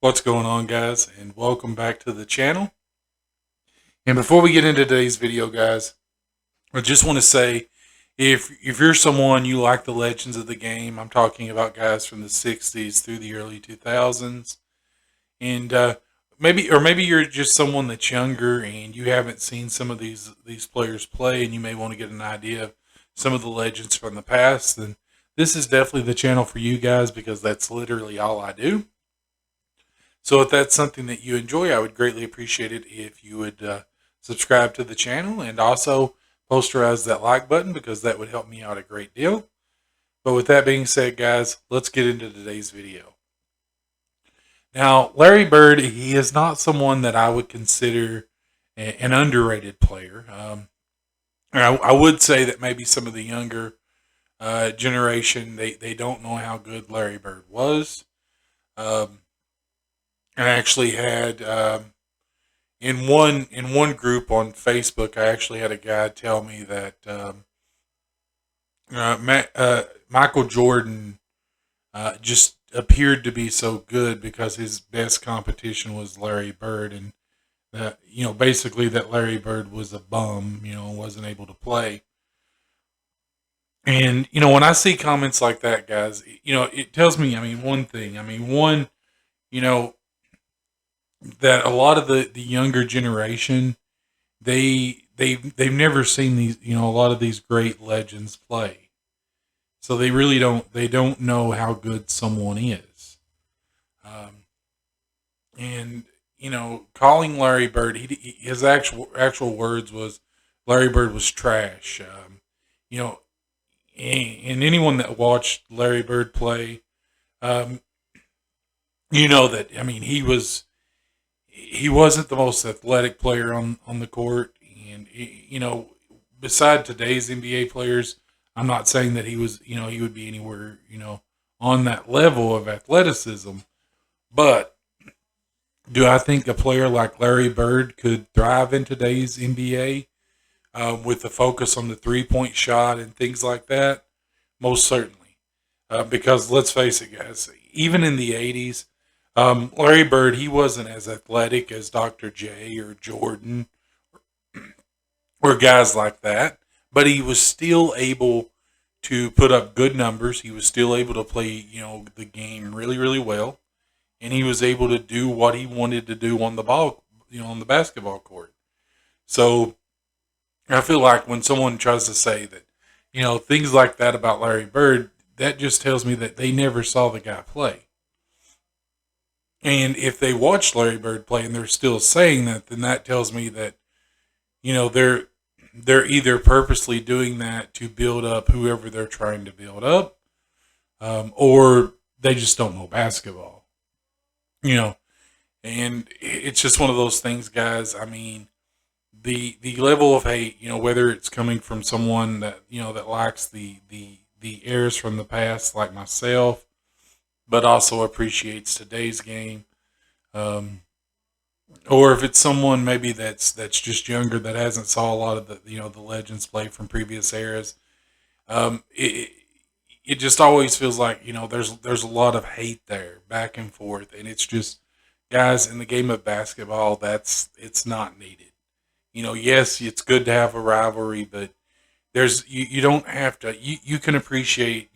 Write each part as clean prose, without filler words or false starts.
What's going on, guys, and welcome back to the channel. And before we get into today's video, guys, I just want to say if you're someone you like the legends of the game, I'm talking about guys from the 60s through the early 2000s, and maybe you're just someone that's younger and you haven't seen some of these players play, and you may want to get an idea of some of the legends from the past. Then this is definitely the channel for you guys because that's literally all I do. So if that's something that you enjoy, I would greatly appreciate it if you would subscribe to the channel and also posterize that like button because that would help me out a great deal. But with that being said, guys, let's get into today's video. Now, Larry Bird, he is not someone that I would consider an underrated player. I would say that maybe some of the younger generation, they don't know how good Larry Bird was. Um, I actually had in one group on Facebook, I actually had a guy tell me that Michael Jordan just appeared to be so good because his best competition was Larry Bird, and that basically that Larry Bird was a bum, wasn't able to play. And when I see comments like that, guys, it tells me, I mean, one thing. I mean, one, you know, that a lot of the younger generation they've never seen these a lot of these great legends play, so they don't know how good someone is. Um, and calling Larry Bird, his actual words was Larry Bird was trash. You know and anyone that watched Larry Bird play, um, that, I mean, he wasn't the most athletic player on the court, and beside today's NBA players, I'm not saying that he would be anywhere on that level of athleticism, but do I think a player like Larry Bird could thrive in today's NBA with the focus on the 3-point shot and things like that? Most certainly, because let's face it, guys, even in the '80s. Larry Bird, he wasn't as athletic as Dr. J or Jordan or guys like that, but he was still able to put up good numbers. He was still able to play, the game really, really well, and he was able to do what he wanted to do on the ball, on the basketball court. So I feel like when someone tries to say that, things like that about Larry Bird, that just tells me that they never saw the guy play. And if they watch Larry Bird play and they're still saying that, then that tells me that they're either purposely doing that to build up whoever they're trying to build up, or they just don't know basketball. You know, and it's just one of those things, guys. I mean, the level of hate, whether it's coming from someone that that likes the heirs from the past, like myself, but also appreciates today's game. Um, or if it's someone maybe that's just younger that hasn't saw a lot of the legends play from previous eras. Um, it, it just always feels like there's a lot of hate there back and forth, and it's just, guys, in the game of basketball, it's not needed. Yes, it's good to have a rivalry, but you don't have to. You can appreciate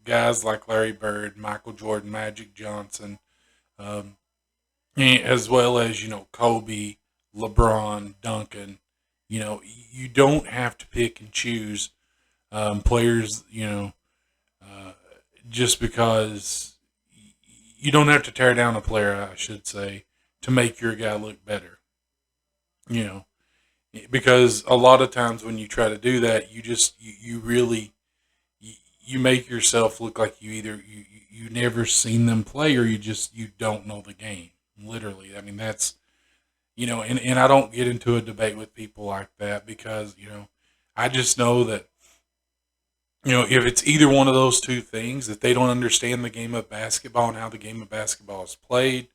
guys like Larry Bird, Michael Jordan, Magic Johnson, um, as well as Kobe, LeBron, Duncan. You don't have to pick and choose players. Uh, just because you don't have to tear down a player, I should say, to make your guy look better. You know, because a lot of times when you try to do that, you really you make yourself look like you never seen them play, or you don't know the game. Literally, I mean, that's and I don't get into a debate with people like that because I just know that if it's either one of those two things, that they don't understand the game of basketball and how the game of basketball is played,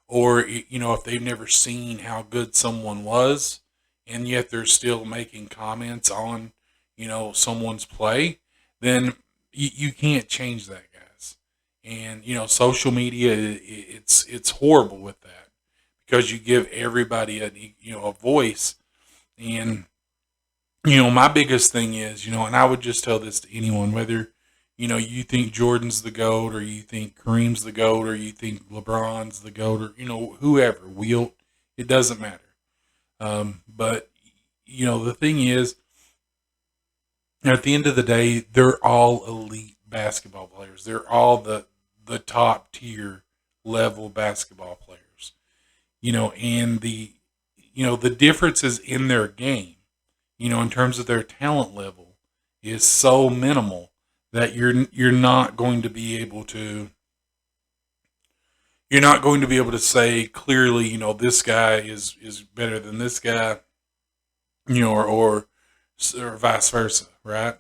or if they've never seen how good someone was, and yet they're still making comments on someone's play, then you can't change that, guys. And social media, it's horrible with that, because you give everybody a voice. And my biggest thing is, and I would just tell this to anyone, whether you think Jordan's the GOAT, or you think Kareem's the GOAT, or you think LeBron's the GOAT, or whoever, Wilt, it doesn't matter. But the thing is, at the end of the day, they're all elite basketball players. They're all the top tier level basketball players. And the differences in their game, in terms of their talent level, is so minimal that you're not going to be able to say clearly, this guy is better than this guy, or vice versa, right?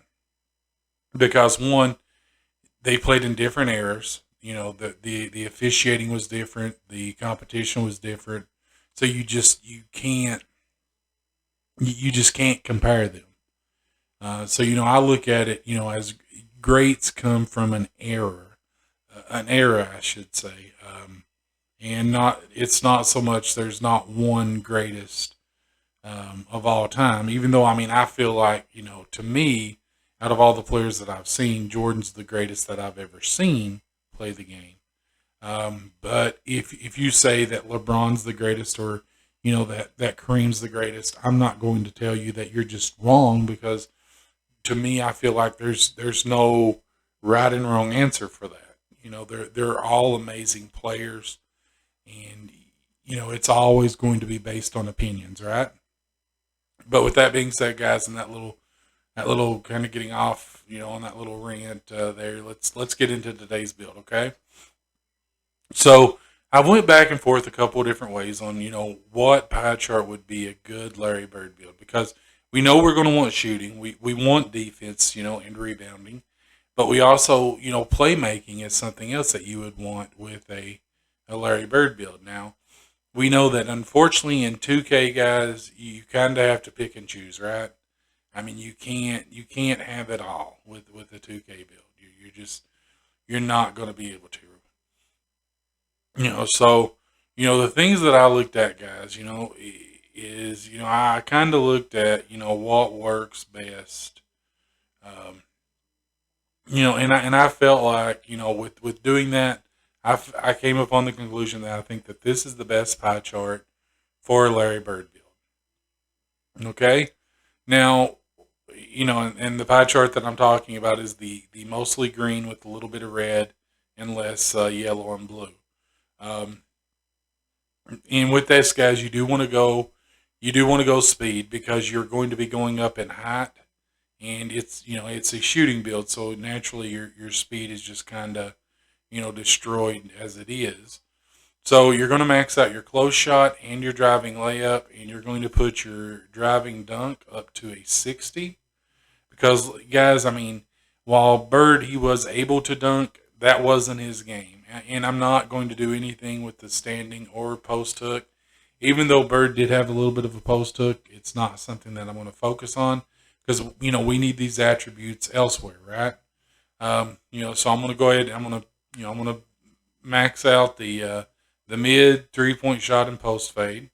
Because one, they played in different eras. The officiating was different, the competition was different, so you just can't compare them. So I look at it, as greats come from an era, I should say, and not it's not so much there's not one greatest of all time. Even though, I mean, I feel like, to me, out of all the players that I've seen, Jordan's the greatest that I've ever seen play the game. But if you say that LeBron's the greatest, or that Kareem's the greatest, I'm not going to tell you that you're just wrong, because to me, I feel like there's no right and wrong answer for that. They're all amazing players, and it's always going to be based on opinions, right? But with that being said, guys, and that little kind of getting off, on that little rant there, let's get into today's build, okay? So I went back and forth a couple of different ways on, what pie chart would be a good Larry Bird build, because we know we're going to want shooting, we want defense, and rebounding, but we also, playmaking is something else that you would want with a Larry Bird build. Now, we know that unfortunately in 2K, guys, you kind of have to pick and choose, right? I mean, you can't have it all with the 2K build. You're not going to be able to. So the things that I looked at, guys, is I kind of looked at what works best. Um, and I felt like with doing that, I came upon the conclusion that I think that this is the best pie chart for a Larry Bird build. Okay, now and the pie chart that I'm talking about is the mostly green with a little bit of red and less yellow and blue. Um, and with this, guys, you do want to go speed, because you're going to be going up in height, and it's a shooting build, so naturally your speed is just kind of destroyed as it is. So you're going to max out your close shot and your driving layup, and you're going to put your driving dunk up to a 60. Because, guys, I mean, while Bird, he was able to dunk, that wasn't his game. And I'm not going to do anything with the standing or post hook. Even though Bird did have a little bit of a post hook, it's not something that I'm going to focus on, because we need these attributes elsewhere, right? So I'm going to go ahead. I'm going to max out the mid 3 point shot and post fade.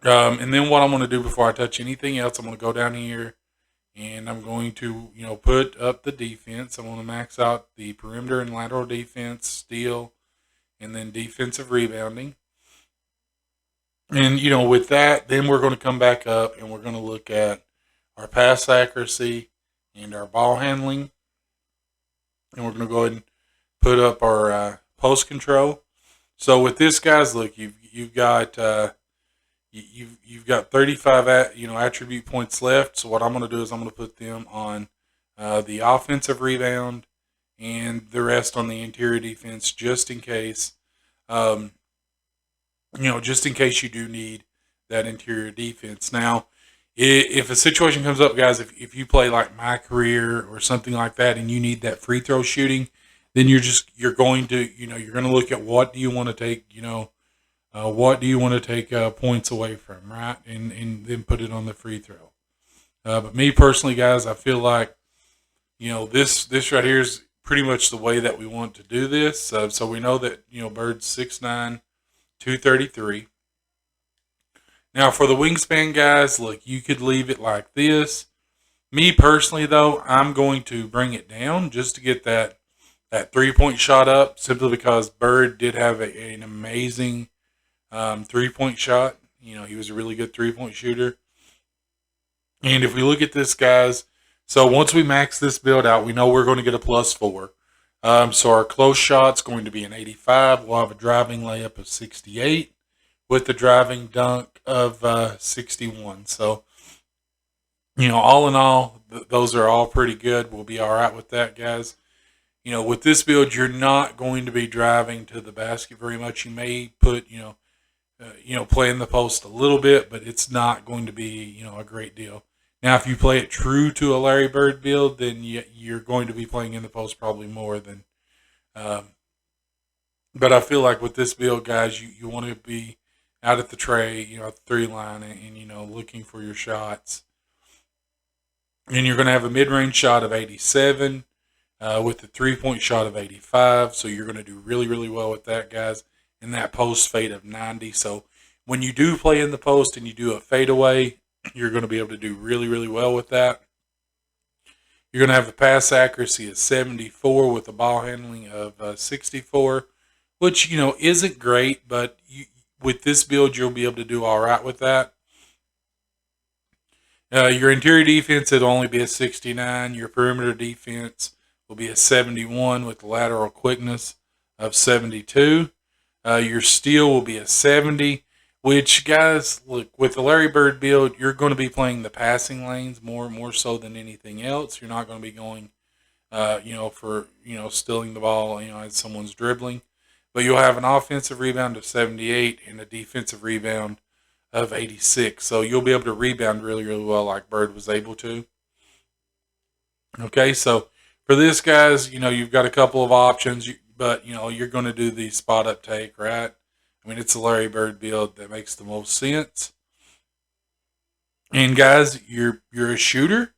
And then what I'm going to do before I touch anything else, I'm going to go down here, and I'm going to put up the defense. I'm going to max out the perimeter and lateral defense, steal, and then defensive rebounding. And with that, then we're going to come back up, and we're going to look at our pass accuracy and our ball handling, and we're going to go ahead and put up our post control. So with this, guys, look, you've got 35 attribute points left. So what I'm going to do is I'm going to put them on the offensive rebound, and the rest on the interior defense, just in case. Um, just in case you do need that interior defense. Now, if a situation comes up, guys, if you play like my career or something like that, and you need that free throw shooting, then you're going to look at what do you want to take, what do you want to take points away from, right? And then put it on the free throw. But me personally, guys, I feel like this right here is pretty much the way that we want to do this. So we know that Bird's 6'9", 233. Now for the wingspan guys, look, you could leave it like this. Me personally, though, I'm going to bring it down just to get that 3-point shot up, simply because Bird did have an amazing 3-point shot. He was a really good 3-point shooter. And if we look at this, guys, so once we max this build out, we know we're going to get a +4. So our close shot's going to be an 85. We'll have a driving layup of 68 with the driving dunk of 61. So, all in all, those are all pretty good. We'll be all right with that, guys. With this build, you're not going to be driving to the basket very much. You may put, play in the post a little bit, but it's not going to be, a great deal. Now, if you play it true to a Larry Bird build, then you're going to be playing in the post probably more than. But I feel like with this build, guys, you want to be out at the tray, at the 3 line, and looking for your shots. And you're going to have a mid-range shot of 87 with the 3-point shot of 85. So you're going to do really, really well with that, guys. And that post fade of 90. So when you do play in the post and you do a fadeaway, you're going to be able to do really, really well with that. You're going to have the pass accuracy of 74 with the ball handling of 64, which, isn't great, but with this build, you'll be able to do all right with that. Your interior defense, it'll only be a 69. Your perimeter defense will be a 71 with the lateral quickness of 72. Your steal will be a 70. Which, guys, look, with the Larry Bird build, you're going to be playing the passing lanes more so than anything else. You're not going to be going, for, stealing the ball, as someone's dribbling. But you'll have an offensive rebound of 78 and a defensive rebound of 86. So you'll be able to rebound really, really well like Bird was able to. Okay, so for this, guys, you've got a couple of options, but, you're going to do the spot up take, right? I mean, it's a Larry Bird build that makes the most sense. And guys, you're a shooter.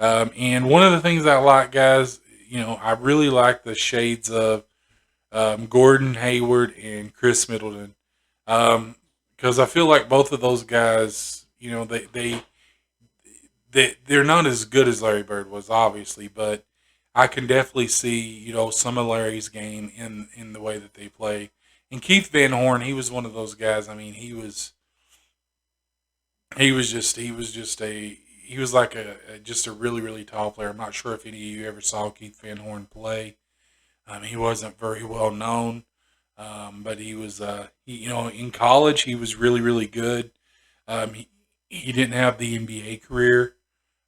And one of the things I like, guys, I really like the shades of Gordon Hayward and Chris Middleton. Because I feel like both of those guys, they're not as good as Larry Bird was, obviously, but I can definitely see, some of Larry's game in the way that they play. And Keith Van Horn, he was one of those guys. I mean, he was just like just a really, really tall player. I'm not sure if any of you ever saw Keith Van Horn play. He wasn't very well known, but he was in college he was really, really good. He didn't have the NBA career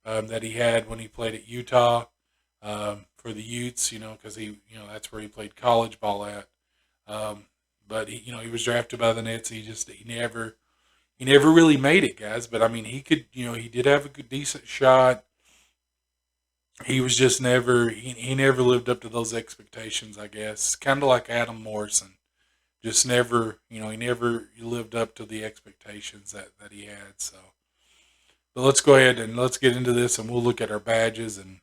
that he had when he played at Utah for the Utes, because that's where he played college ball at. But he was drafted by the Nets. He never really made it, guys. But I mean, he could, he did have a good, decent shot. He was just he never lived up to those expectations, I guess. Kind of like Adam Morrison, just never, he never lived up to the expectations that he had. So, but let's go ahead and let's get into this, and we'll look at our badges and.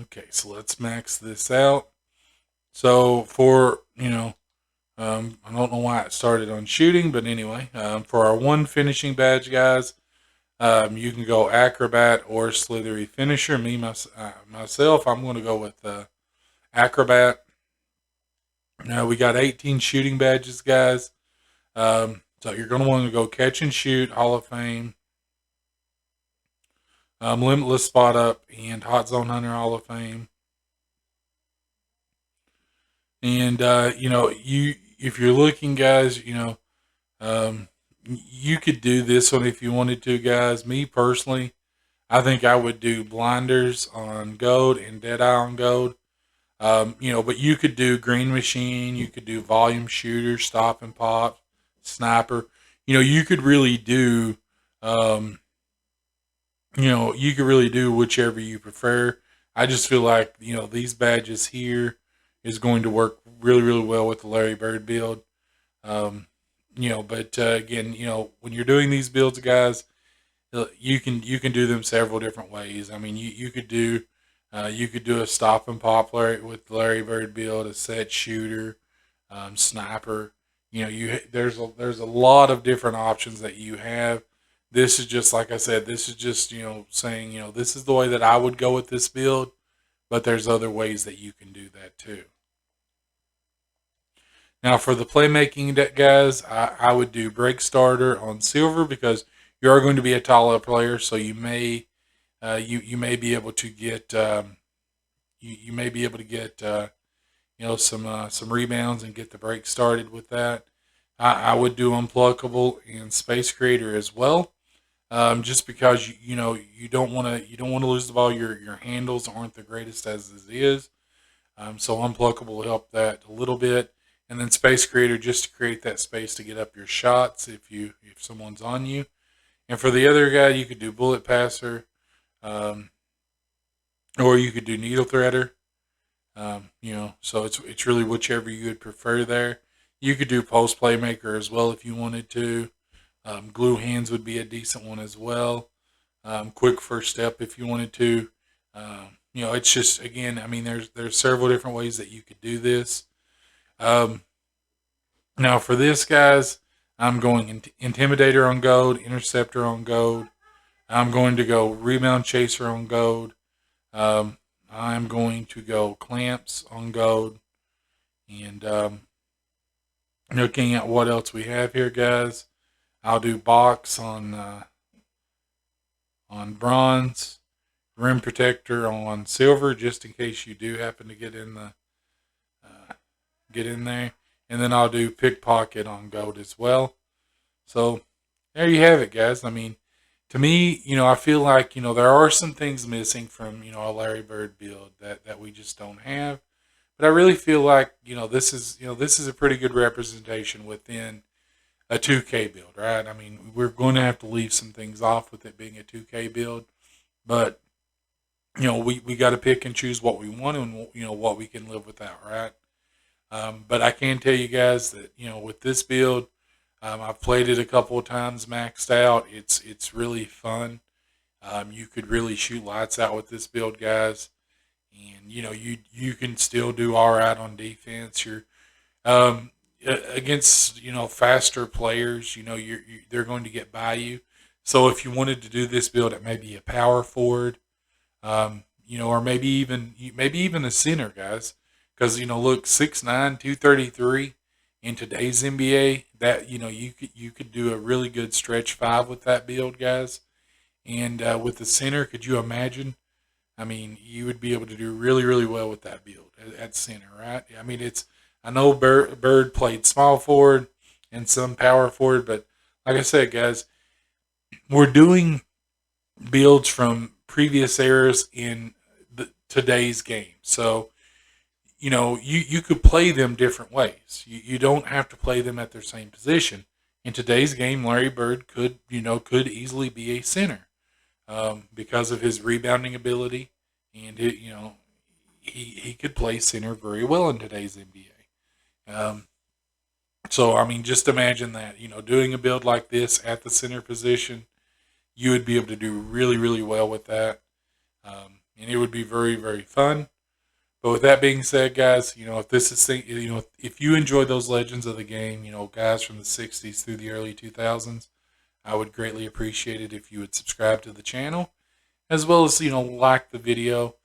Okay, so let's max this out. So for, I don't know why it started on shooting, but anyway, for our one finishing badge, guys, you can go Acrobat or Slithery Finisher. Myself, I'm going to go with Acrobat. Now we got 18 shooting badges, guys. So you're going to want to go Catch and Shoot, Hall of Fame, Limitless Spot Up, and Hot Zone Hunter Hall of Fame. And if you're looking, guys, you could do this one if you wanted to, guys. Me personally, I think I would do Blinders on Gold and Deadeye on Gold. But you could do Green Machine, you could do Volume Shooter, Stop and Pop, Sniper. You could really do, whichever you prefer. I just feel like, these badges here is going to work really, really well with the Larry Bird build. Again, when you're doing these builds, guys, you can do them several different ways. I mean, you could do You could do a stop and pop with Larry Bird build, a set shooter, sniper. There's a lot of different options that you have. This is just like I said. This is just saying this is the way that I would go with this build, but there's other ways that you can do that too. Now for the playmaking guys, I would do break starter on silver because you are going to be a taller player, so you may be able to get you may be able to get some rebounds and get the break started with that. I would do unpluckable and space creator as well, just because you don't want to lose the ball. Your handles aren't the greatest as it is, so unpluckable will help that a little bit, and then space creator just to create that space to get up your shots if someone's on you. And for the other guy, you could do bullet passer, um, or you could do needle threader. So it's really whichever you would prefer there. You could do post playmaker as well if you wanted to. Glue hands would be a decent one as well. Quick first step if you wanted to. It's just again, I mean, there's several different ways that you could do this. Um, Now for this, guys, I'm going intimidator on gold, interceptor on gold. I'm going to go rebound chaser on gold. Um, I'm going to go clamps on gold, and looking at what else we have here, guys. I'll do box on bronze, rim protector on silver, just in case you do happen to get in there, and then I'll do pickpocket on gold as well. So there you have it, guys. I mean, to me, I feel like there are some things missing from a Larry Bird build that we just don't have. But I really feel like this is a pretty good representation within a 2K build, right? I mean, we're going to have to leave some things off with it being a 2K build, but we got to pick and choose what we want and what we can live without, right? But I can tell you guys that with this build, I've played it a couple of times maxed out. It's really fun. You could really shoot lights out with this build, guys, and you can still do all right on defense. You're against faster players. They're going to get by you. So if you wanted to do this build at maybe a power forward, or maybe even a center, guys, because look, 6'9", 233 in today's NBA, that you could do a really good stretch five with that build, guys. And with the center, could you imagine? I mean, you would be able to do really, really well with that build at center, right? I mean, I know Bird played small forward and some power forward, but like I said, guys, we're doing builds from previous eras in today's game. So, you could play them different ways. You don't have to play them at their same position. In today's game, Larry Bird could easily be a center, because of his rebounding ability, and he could play center very well in today's NBA. So I mean, just imagine that doing a build like this at the center position, you would be able to do really, really well with that, and it would be very, very fun. But with that being said, guys, if this is if you enjoy those legends of the game, guys from the '60s through the early 2000s, I would greatly appreciate it if you would subscribe to the channel, as well as like the video,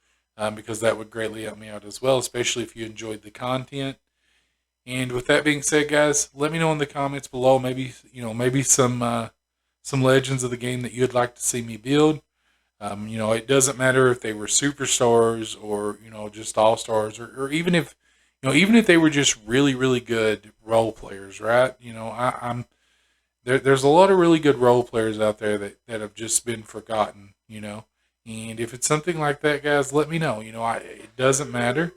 because that would greatly help me out as well, especially if you enjoyed the content. And with that being said, guys, let me know in the comments below. Maybe some legends of the game that you'd like to see me build. It doesn't matter if they were superstars or just all stars, or even if they were just really, really good role players, right? I'm there's a lot of really good role players out there that have just been forgotten. And if it's something like that, guys, let me know. It doesn't matter.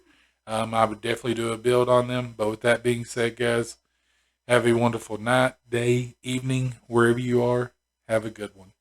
I would definitely do a build on them. But with that being said, guys, have a wonderful night, day, evening, wherever you are. Have a good one.